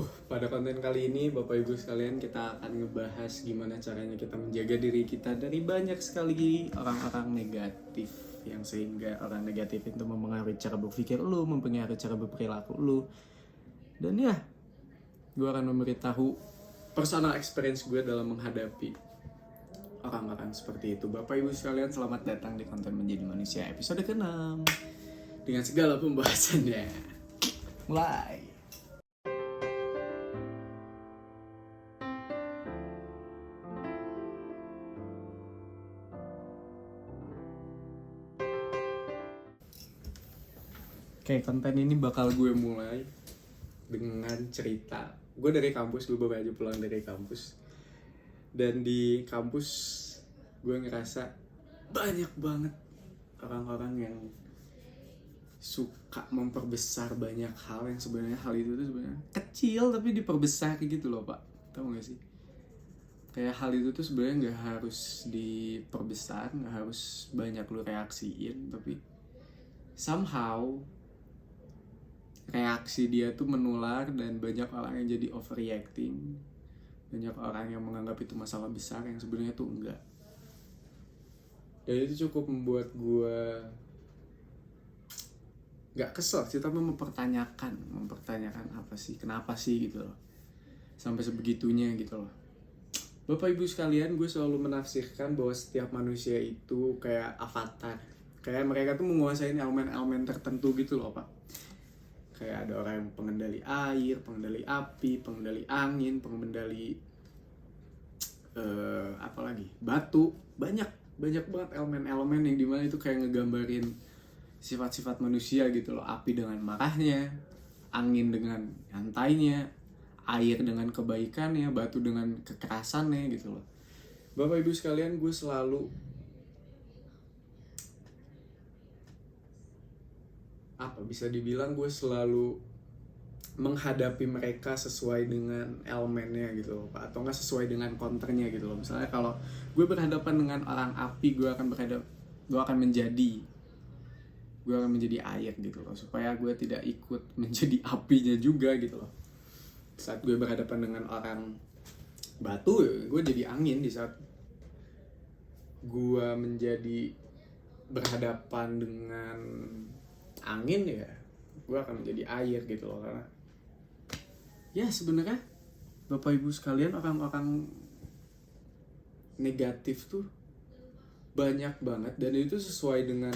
Pada konten kali ini Bapak Ibu sekalian kita akan ngebahas gimana caranya kita menjaga diri kita dari banyak sekali orang-orang negatif yang sehingga orang negatif itu mempengaruhi cara berpikir lu, mempengaruhi cara berperilaku lu. Dan ya, gue akan memberitahu personal experience gue dalam menghadapi orang-orang seperti itu. Bapak Ibu sekalian, selamat datang di konten Menjadi Manusia episode ke-6 dengan segala pembahasannya. Mulai. Oke, konten ini bakal gue mulai dengan cerita. Gue dari kampus, gue baru aja pulang dari kampus. Dan di kampus gue ngerasa banyak banget orang-orang yang suka memperbesar banyak hal yang sebenarnya hal itu tuh sebenarnya kecil tapi diperbesar gitu loh, Pak. Tahu gak sih? Kayak hal itu tuh sebenarnya nggak harus diperbesar, nggak harus banyak lu reaksiin, tapi somehow reaksi dia tuh menular dan banyak orang yang jadi overreacting, banyak orang yang menganggap itu masalah besar yang sebenarnya tuh enggak. Dan itu cukup membuat gue nggak kesel sih, tapi mempertanyakan apa sih, kenapa sih gitu loh, sampai sebegitunya gitu loh. Bapak Ibu sekalian, gue selalu menafsirkan bahwa setiap manusia itu kayak avatar, kayak mereka tuh menguasai elemen-elemen tertentu gitu loh, Pak. Kayak ada orang yang pengendali air, pengendali api, pengendali angin, pengendali apalagi batu. Banyak banget elemen-elemen yang dimana itu kayak ngegambarin sifat-sifat manusia gitu loh. Api dengan marahnya, angin dengan nyantainya, air dengan kebaikannya, batu dengan kekerasannya gitu loh. Bapak Ibu sekalian, gue selalu bisa dibilang gue selalu menghadapi mereka sesuai dengan elemennya gitu loh, Pak, atau nggak sesuai dengan counternya gitu loh. Misalnya kalau gue berhadapan dengan orang api, gue akan menjadi air gitu loh, supaya gue tidak ikut menjadi apinya juga gitu loh. Saat gue berhadapan dengan orang batu, gue jadi angin. Di saat gue menjadi berhadapan dengan angin, ya gue akan menjadi air gitu loh. Karena ya sebenarnya Bapak Ibu sekalian, orang-orang negatif tuh banyak banget, dan itu sesuai dengan,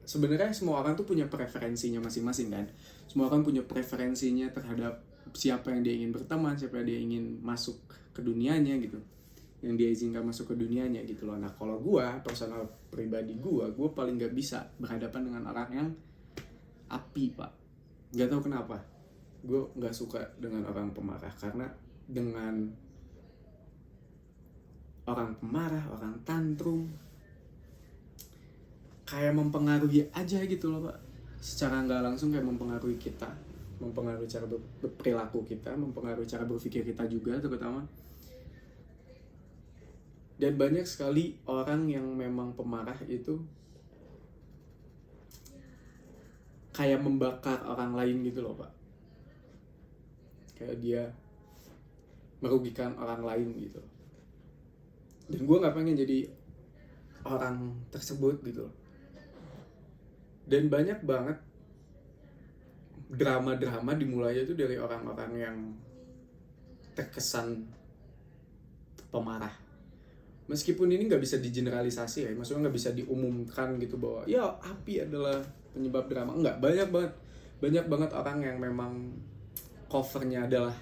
sebenarnya semua orang tuh punya preferensinya masing-masing kan. Semua orang punya preferensinya terhadap siapa yang dia ingin berteman, siapa yang dia ingin masuk ke dunianya gitu, yang dia izinkan masuk ke dunianya gitu loh. Nah kalau gue, personal pribadi gue paling gak bisa berhadapan dengan orang yang api, Pak. Gak tahu kenapa gue gak suka dengan orang pemarah, karena dengan orang pemarah, orang tantrum, kayak mempengaruhi aja gitu loh, Pak. Secara gak langsung kayak mempengaruhi kita, mempengaruhi cara berperilaku kita, mempengaruhi cara berpikir kita juga terutama. Dan banyak sekali orang yang memang pemarah itu kayak membakar orang lain gitu loh, Pak. Kayak dia merugikan orang lain gitu. Dan gue gak pengen jadi orang tersebut gitu loh. Dan banyak banget drama-drama dimulai itu dari orang-orang yang terkesan pemarah. Meskipun ini gak bisa digeneralisasi ya, maksudnya gak bisa diumumkan gitu bahwa ya api adalah penyebab drama. Enggak, banyak banget orang yang memang covernya adalah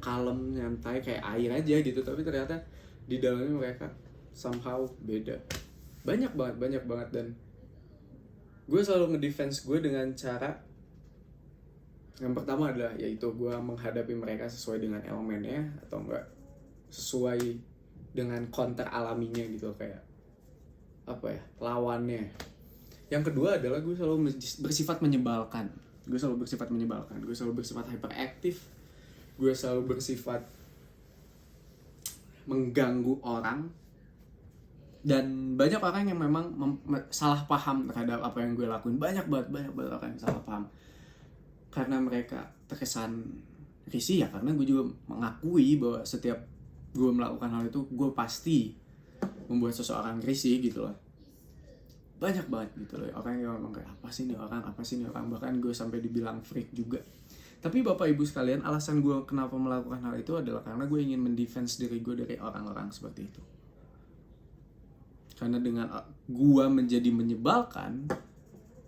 kalem, nyantai, kayak air aja gitu, tapi ternyata di dalamnya mereka somehow beda. Banyak banget. Dan gue selalu ngedefense gue dengan cara yang pertama adalah yaitu gue menghadapi mereka sesuai dengan elemennya, atau enggak sesuai dengan counter alaminya gitu, kayak apa ya, lawannya. Yang kedua adalah gue selalu bersifat menyebalkan. Gue selalu bersifat hyperaktif. Gue selalu bersifat mengganggu orang. Dan banyak orang yang memang salah paham terhadap apa yang gue lakuin. Banyak banget orang yang salah paham. Karena mereka terkesan risih ya karena gue juga mengakui bahwa setiap gue melakukan hal itu gue pasti membuat seseorang risih gitu loh. Banyak banget gitu loh orang yang ngomong kayak apa sih nih orang, bahkan gue sampai dibilang freak juga. Tapi bapak ibu sekalian, alasan gue kenapa melakukan hal itu adalah karena gue ingin mendefense diri gue dari orang-orang seperti itu. Karena dengan gue menjadi menyebalkan,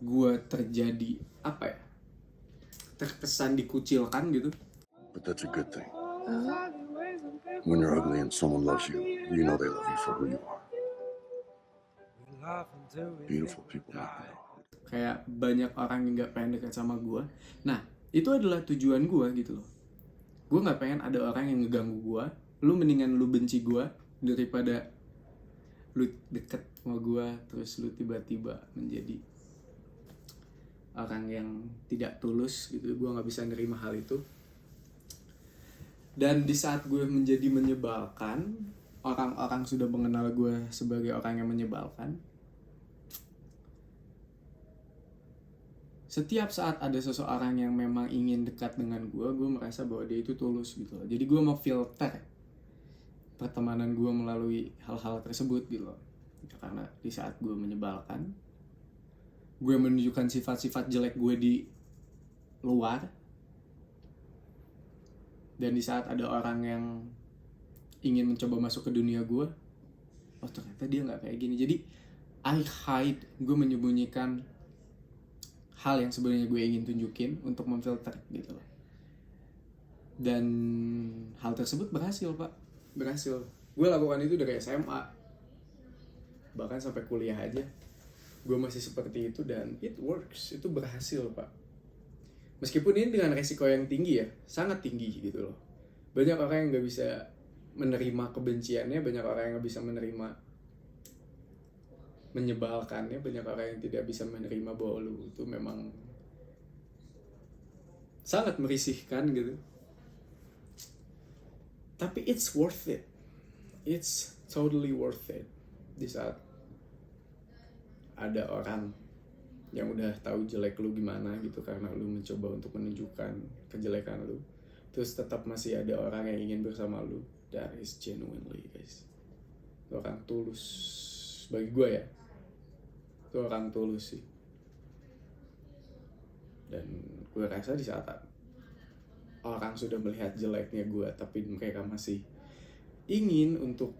gue terjadi terkesan dikucilkan gitu. But that's a good thing. When you're ugly and someone loves you, you know they love you for who you are. Beautiful people make me know. Kayak banyak orang yang gak pengen dekat sama gue. Nah, itu adalah tujuan gue gitu loh. Gue gak pengen ada orang yang ngeganggu gue. Lu mendingan lu benci gue daripada lu deket sama gue terus lu tiba-tiba menjadi orang yang tidak tulus gitu. Gue gak bisa nerima hal itu. Dan di saat gue menjadi menyebalkan, orang-orang sudah mengenal gue sebagai orang yang menyebalkan. Setiap saat ada seseorang yang memang ingin dekat dengan gue merasa bahwa dia itu tulus gitu loh. Jadi gue mau filter pertemanan gue melalui hal-hal tersebut gitu loh. Karena di saat gue menyebalkan, gue menunjukkan sifat-sifat jelek gue di luar. Dan di saat ada orang yang ingin mencoba masuk ke dunia gue, oh ternyata dia gak kayak gini. Jadi I hide, gue menyembunyikan hal yang sebenarnya gue ingin tunjukin untuk memfilter gitu loh. Dan hal tersebut berhasil pak. Berhasil. Gue lakukan itu dari SMA. Bahkan sampai kuliah aja gue masih seperti itu dan it works. Itu berhasil pak. Meskipun ini dengan resiko yang tinggi ya, sangat tinggi gitu loh. Banyak orang yang gak bisa menerima kebenciannya, banyak orang yang gak bisa menerima menyebalkannya, banyak orang yang tidak bisa menerima bahwa lu itu memang sangat merisihkan gitu. Tapi it's worth it. It's totally worth it. Di saat ada orang yang udah tahu jelek lu gimana gitu karena lu mencoba untuk menunjukkan kejelekan lu, terus tetap masih ada orang yang ingin bersama lu. That is genuinely guys. Itu orang tulus bagi gue ya. Itu orang tulus sih. Dan gue rasa di saat orang sudah melihat jeleknya gue tapi mereka masih ingin untuk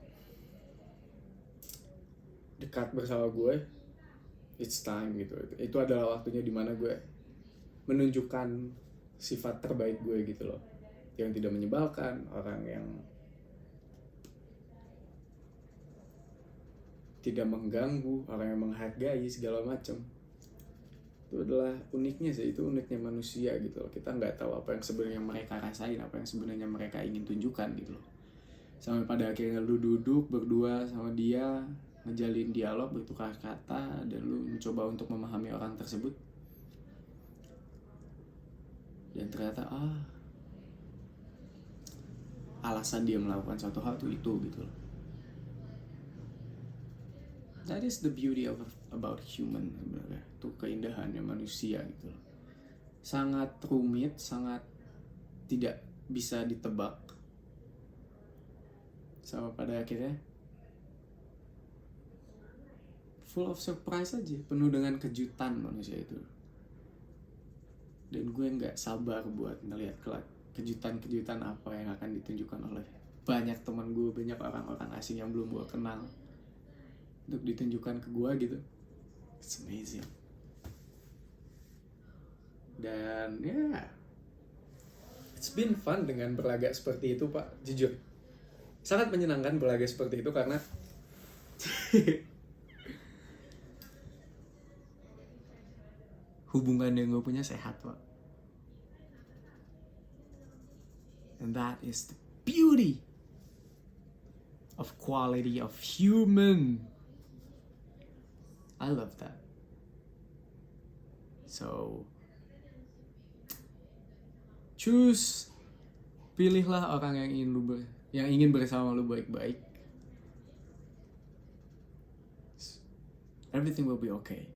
dekat bersama gue, it's time gitu. Itu adalah waktunya dimana gue menunjukkan sifat terbaik gue gitu loh. Yang tidak menyebalkan, orang yang tidak mengganggu, orang yang menghargai segala macam. Itu adalah uniknya sih, itu uniknya manusia gitu loh. Kita nggak tahu apa yang sebenarnya mereka rasain, apa yang sebenarnya mereka ingin tunjukkan gitu loh. Sampai pada akhirnya lu duduk berdua sama dia, ngejalin dialog, bertukar kata, dan lu mencoba untuk memahami orang tersebut. Dan ternyata alasan dia melakukan suatu hal itu gitu loh. That is the beauty about human sebenarnya. Itu keindahannya manusia gitu loh. Sangat rumit, sangat tidak bisa ditebak. Sama pada akhirnya full of surprise aja, penuh dengan kejutan manusia itu. Dan gue gak sabar buat ngeliat kejutan-kejutan apa yang akan ditunjukkan oleh banyak teman gue, banyak orang-orang asing yang belum gue kenal, untuk ditunjukkan ke gue gitu. It's amazing. Dan it's been fun dengan berlagak seperti itu pak, jujur. Sangat menyenangkan berlagak seperti itu karena hubungan yang gue punya sehat pak. And that is the beauty of quality of human. I love that. So, pilihlah orang yang ingin bersama lu baik-baik. Everything will be okay.